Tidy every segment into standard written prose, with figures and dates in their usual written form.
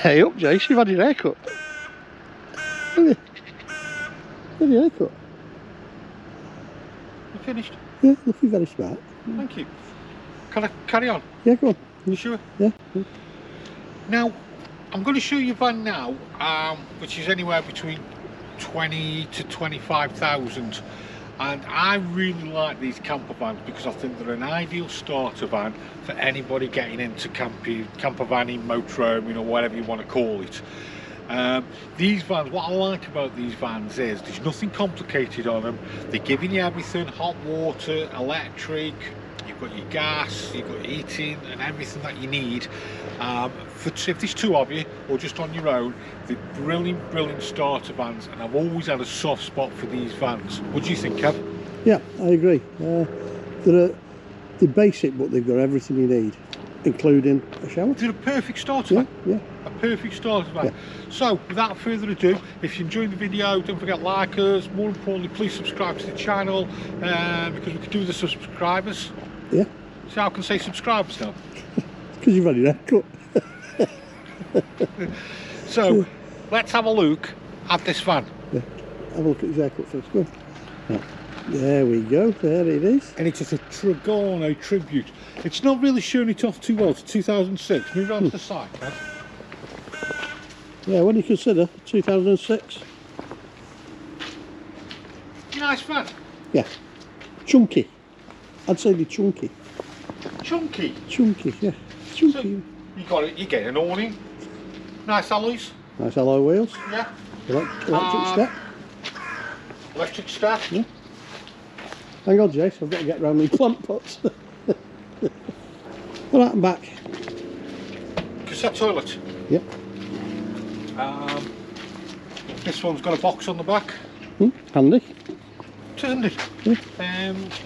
Hey up, Jace, you've had your haircut. Have you? Had your haircut? You finished? Yeah, looking very smart. Thank you. Can I carry on? Yeah, go on. You sure? Yeah. Now, I'm going to show you a van now, which is anywhere between 20 to 25,000. And I really like these camper vans because I think they're an ideal starter van for anybody getting into campervanning, motorhome, you know, whatever you want to call it. These vans, what I like about these vans is there's nothing complicated on them. They're giving you everything: hot water, electric, you've got your gas, you've got heating and everything that you need. If there's two of you or just on your own, they're brilliant starter vans, and I've always had a soft spot for these vans. What do you think, Kev? Yeah, I agree. They're basic, but they've got everything you need, including a shower. They're a perfect starter van. Yeah. A perfect starter van. Yeah. So without further ado, if you enjoyed the video, don't forget to like us. More importantly, please subscribe to the channel, because we can do this for subscribers. Yeah. So I can say subscribers now. Because you've had your haircut. So let's have a look at this van. Yeah. Have a look at his haircut first. Go on. Right. There we go. There it is. And it's a Trigano Tribute. It's not really showing it off too well. It's 2006. Move on to the side, Kev. Yeah, when you consider 2006. Nice van. Yeah. Chunky. I'd say they're chunky. Chunky. Chunky, yeah. Chunky. So you got it. You get an awning. Nice alloys. Nice alloy wheels. Yeah. Electric step. Electric step. Yeah. Hang on, Jace, I've got to get round these plant pots. All right, I'm back. Cassette toilet. Yep. This one's got a box on the back. Handy. Isn't it? Yeah.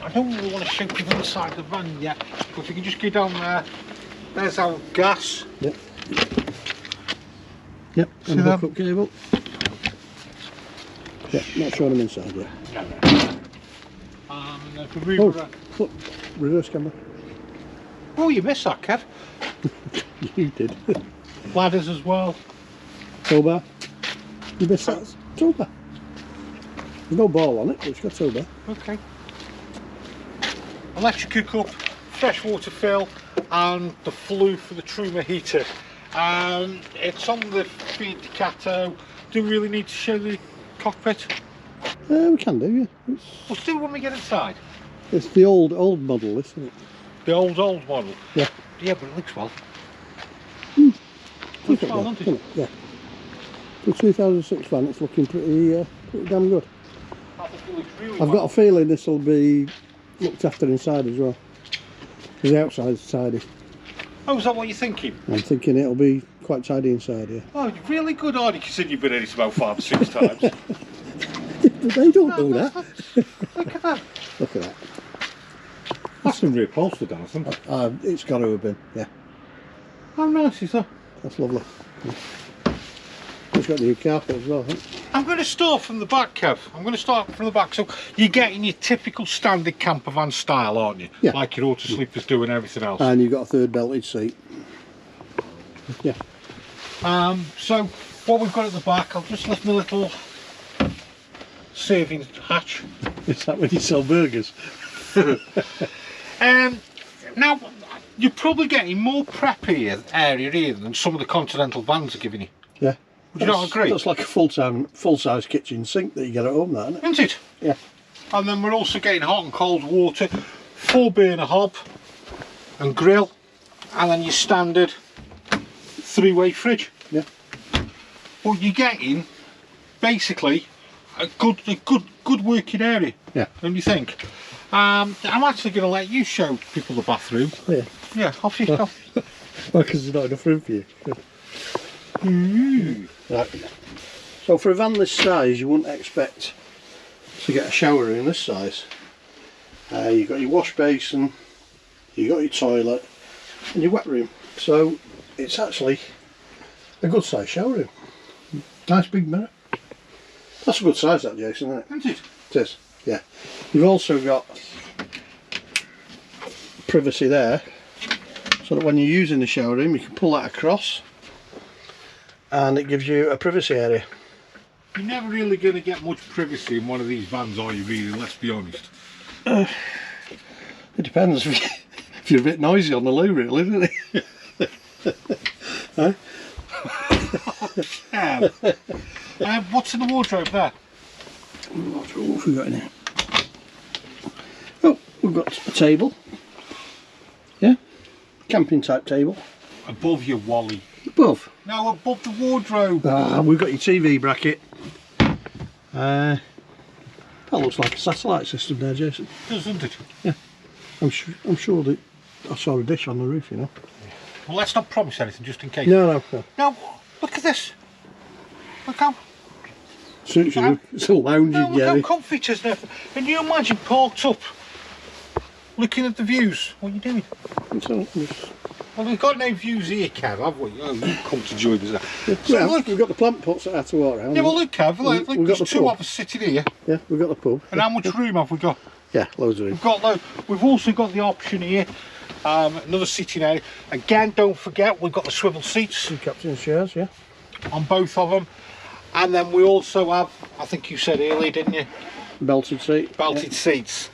I don't really want to show people inside the van yet, but if you can just get down there, there's our gas. Yep. Yep, See and that? hookup cable. Yep, not showing them inside yet. And then for reverse. Look, reverse camera. Oh, you missed that, Kev. You did. Ladders as well. Tow bar. You missed that. Tow bar. There's no ball on it, but it's got tow bar. Okay. Electric hookup, fresh water fill, and the flue for the Truma heater. It's on the Fiat Ducato. Do we really need to show the cockpit? We can do, yeah. We'll do when we get inside. It's the old model, isn't it? The old model. Yeah. Yeah, but it looks well. Looks well, doesn't it? Yeah. For 2006 van, it's looking pretty damn good. I think it looks really I've got a feeling this will be looked after inside as well. Because the outside's tidy. Oh, is that what you're thinking? I'm thinking it'll be quite tidy inside here. Oh, really good, Ardy, considering you've been in it about 5 or 6 times. But they don't do that. Look at that. Look at that. That's been reupholstered, hasn't it? It's got to have been, yeah. How nice is that? That's lovely. Yeah. It's got new carpet as well, I think. I'm going to start from the back, Kev. I'm going to start from the back. So you're getting your typical standard campervan style, aren't you? Yeah. Like your auto sleepers do and everything else. And you've got a third belted seat. Yeah. So what we've got at the back, I'll just lift my little serving hatch. Is that when you sell burgers? Now, you're probably getting more prep area here than some of the Continental vans are giving you. Yeah. Would you not agree? That's like a full-size kitchen sink that you get at home, that, isn't it? Isn't it? Yeah. And then we're also getting hot and cold water, 4-burner hob and grill, and then your standard 3-way fridge. Yeah. Well, you're getting basically a good working area. Yeah. Don't you think? I'm actually going to let you show people the bathroom. Yeah. Yeah, off you go. Well, because there's not enough room for you. Right. So for a van this size, you wouldn't expect to get a shower in this size. You've got your wash basin, you've got your toilet, and your wet room. So it's actually a good size shower room. Nice big mirror. That's a good size, that, Jason, isn't it? Isn't it? It is, yeah. You've also got privacy there, so that when you're using the shower room, you can pull that across and it gives you a privacy area. You're never really going to get much privacy in one of these vans, are you really, let's be honest? It depends if you're a bit noisy on the loo, really, isn't it? Huh? What's in the wardrobe there? What have we got in here? Oh, we've got a table. Yeah, camping type table. Above you, Wally. Above? No, above the wardrobe. Ah, we've got your TV bracket. That looks like a satellite system there, Jason. Doesn't it? Yeah, I'm sure that I saw a dish on the roof, you know. Well, let's not promise anything, just in case. No. No, look at this. Look how... Suits you. It's a lounging, no, look yeah. how comfy it is now. Can you imagine parked up, looking at the views? What are you doing? Well, we've got no views here, Kev, have we? Oh, you come to join us. So look, we've got the plant pots that I had to walk around. Yeah, well, look, Kev, look, we've got there's the two pub. of us sitting here. Yeah, we've got the pub. And how much room have we got? Yeah, loads of room. We've got loads. We've also got the option here, another sitting area. Again, don't forget, we've got the swivel seats. Two captain's chairs, yeah. On both of them. And then we also have, I think you said earlier, didn't you? Belted seat. Belted seats.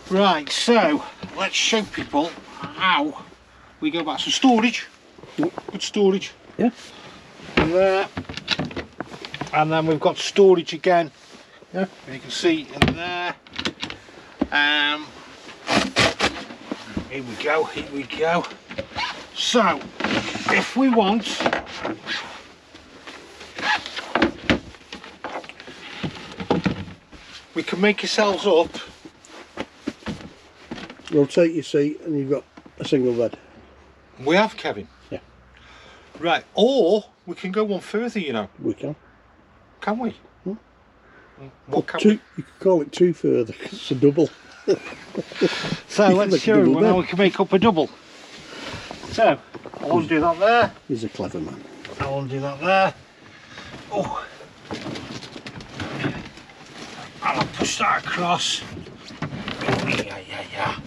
Right, so let's show people how we go back. So storage, good storage. Yeah. There. And then we've got storage again. Yeah. You can see in there. Here we go, here we go. So, if we want, we can make ourselves up. Rotate your seat and you've got a single bed. We have, Kevin. Yeah. Right, or we can go one further, you know. We can. Can we? What can You could call it two further because it's a double. So You can let's make a show you double how bed. we can make up a double. So, I want to do that there. He's a clever man. I want to do that there. Oh. And I'll push that across. Yeah.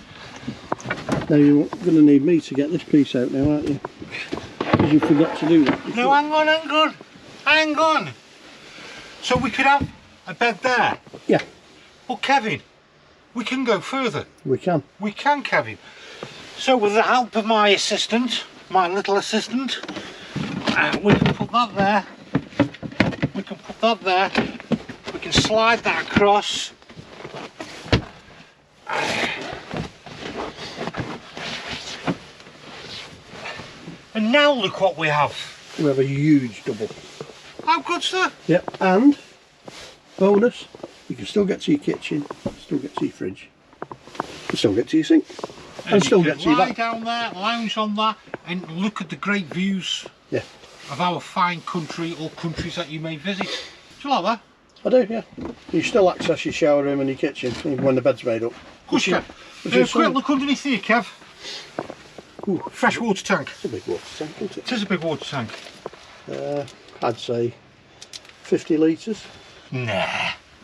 Now you're going to need me to get this piece out now, aren't you? Because you forgot to do that. No, hang on. So we could have a bed there. Yeah, Well, Kevin, we can go further. we can. We can, Kevin. So with the help of my assistant, my little assistant, we can put that there. We can put that there. We can slide that across. And now look what we have. We have a huge double. How good's that? Yep, and bonus, you can still get to your kitchen, still get to your fridge, still get to your sink, and still get to your lie bath. down there, lounge on that, and look at the great views Yeah, of our fine country or countries that you may visit. Do you like that? I do, yeah. You still access your shower room and your kitchen even when the bed's made up. Push Kev. Quick look underneath here, Kev. Ooh, Fresh water tank. it's a big water tank, isn't It is a big water tank. it? I'd say 50 litres. Nah,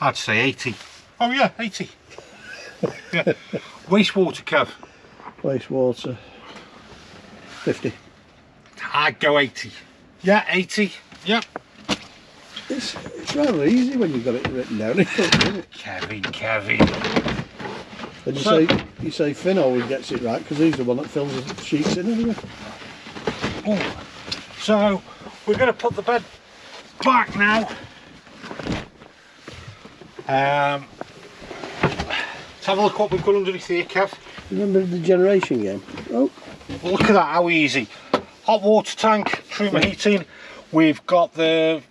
I'd say 80. Oh yeah, 80. Yeah. Wastewater, Kev. Wastewater, 50. I'd go 80. Yeah, 80. Yeah. It's rather easy when you've got it written down, isn't it? Kevin. And So- you say Finn always gets it right because he's the one that fills the sheets in anyway. Oh. So we're going to put the bed back now. Let's have a look what we've got underneath here, Kev. Remember the generation game? Oh, Well, look at that, how easy. Hot water tank, Truma heating. We've got the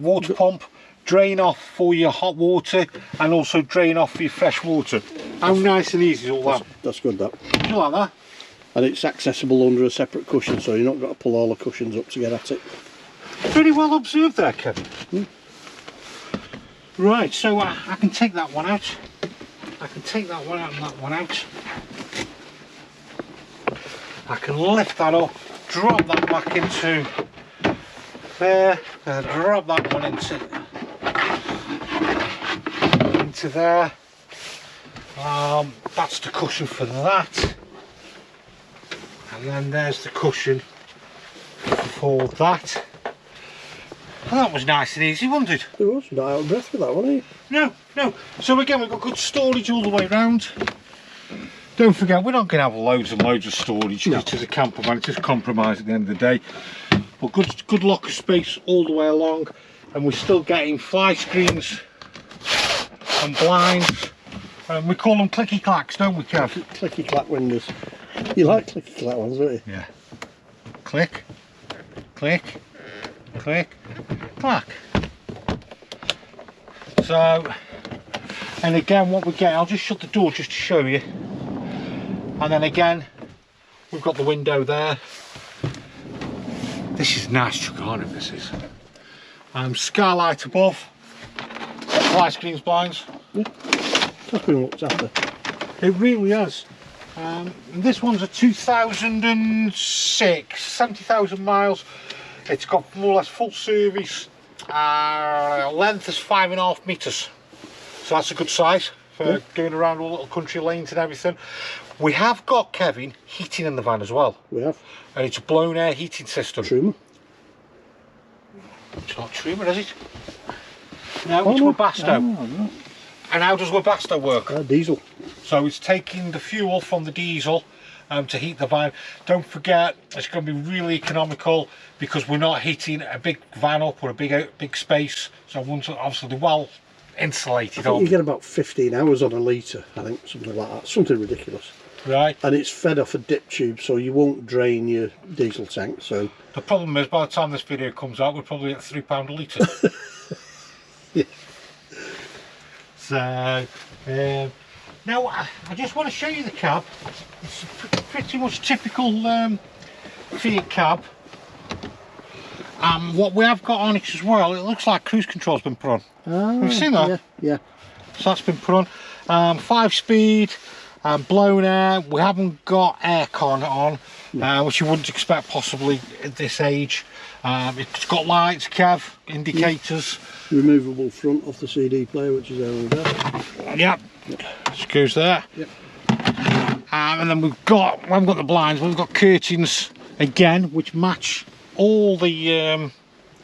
water pump, drain off for your hot water and also drain off for your fresh water. How nice and easy is all that? that's good, that. Do you like that? And it's accessible under a separate cushion, so you're not got to pull all the cushions up to get at it. Very well observed there, Kevin. Right, so I can take that one out. I can take that one out and that one out. I can lift that up, drop that back into there, drop that one into there. That's the cushion for that. And then there's the cushion for that. And that was nice and easy, wasn't it? It was. You're not out of breath with that one, are you? No, no. So again, we've got good storage all the way around. Don't forget, we're not going to have loads and loads of storage. No. It's just a camper van, it's just compromise at the end of the day. But good locker space all the way along, and we're still getting fly screens and blinds. We call them clicky clacks, don't we, Kev? Clicky clack windows. You like clicky clack ones, don't you? Yeah. Click, click, click, clack. So, and again, what we get, I'll just shut the door just to show you. And then again, we've got the window there. This is nice Trigano, this is. Skylight above, fly screens, blinds. Yeah, that's been looked after. It really has. This one's a 2006, 70,000 miles. It's got more or less full service. Length is 5.5 metres. So that's a good size for going around all little country lanes and everything. We have got, Kevin, heating in the van as well. We have. And it's a blown air heating system. Truma. It's not Truma, is it? No, it's Webasto. No. And how does Webasto work? Diesel. So it's taking the fuel from the diesel to heat the van. Don't forget, it's going to be really economical because we're not heating a big van up or a big space. So once, obviously they're well insulated. You get about 15 hours on a litre, I think, something like that. Something ridiculous. Right. And it's fed off a dip tube, so you won't drain your diesel tank. So the problem is, by the time this video comes out, we're probably at £3 a litre. yeah. So now I just want to show you the cab. It's pretty much typical Fiat cab. What we have got on it as well, it looks like cruise control's been put on. Have you seen that? Yeah. So that's been put on. 5-speed, blown air. We haven't got aircon on, which you wouldn't expect possibly at this age. It's got lights, Kev, indicators. Removable front off the CD player, which is there on the back. Yep. Screws there. Yep. And then we haven't got the blinds, but we've got curtains again, which match all the. Yeah,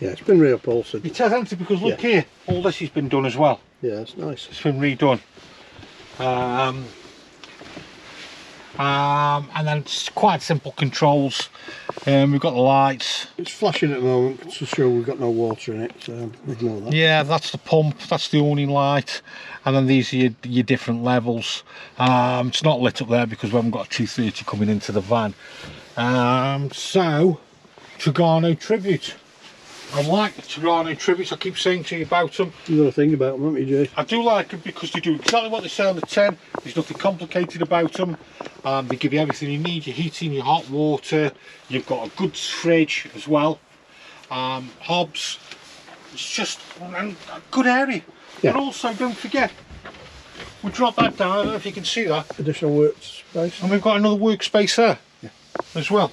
it's been reupholstered. It has, hasn't it? Because look here, all this has been done as well. Yeah, it's nice. It's been redone. And then it's quite simple controls. We've got the lights. It's flashing at the moment to show we've got no water in it, so ignore that. Yeah, that's the pump, that's the awning light, and then these are your different levels. It's not lit up there because we haven't got a 230 coming into the van. So, Trigano Tribute. I like the Trigano Tributes. I keep saying to you about them. You've got to think about them, haven't you, Jay? I do like them because they do exactly what they say on the tin. There's nothing complicated about them. They give you everything you need, your heating, your hot water. You've got a good fridge as well. Hobs. It's just a good area. Yeah. And also, don't forget, we drop that down. I don't know if you can see that. Additional workspace. And we've got another workspace there as well.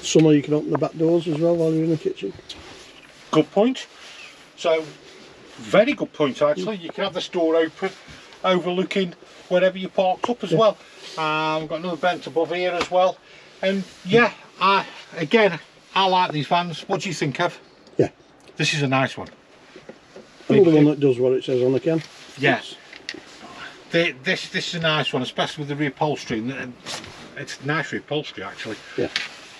Summer you can open the back doors as well while you're in the kitchen. Good point. So, very good point actually. You can have this door open, overlooking wherever you parked up as well. We've got another vent above here as well. And yeah, I like these vans. What do you think, Kev? Yeah. This is a nice one. Another one that does what it says on the can. Yes. This is a nice one, especially with the reupholstery. It's nice reupholstery actually. Yeah.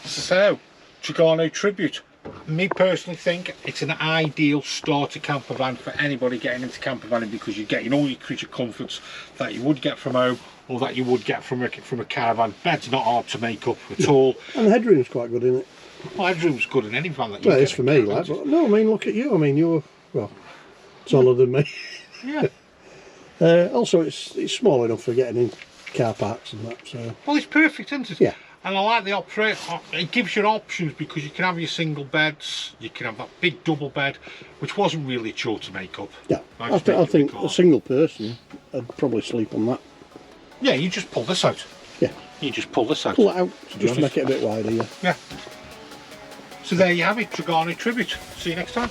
So, Trigano Tribute. Me personally think it's an ideal starter camper van for anybody getting into camper vanning because you're getting all your creature comforts that you would get from home or that you would get from a caravan. Bed's not hard to make up at all. And the headroom's quite good, isn't it? Well, headroom's good in any van that you Well, get. it's for me, like, but no, I mean, look at you. I mean, you're, well, taller than me. Yeah. Also, it's small enough for getting in car parks and that, so. Well, it's perfect, isn't it? Yeah. And I like the it gives you options because you can have your single beds, you can have that big double bed, which wasn't really a chore to make up. Yeah, I think a single person would probably sleep on that. Yeah, you just pull this out. Yeah. You just pull this out. Pull it out, just make it a bit wider, yeah. Yeah. So there you have it, Trigano Tribute. See you next time.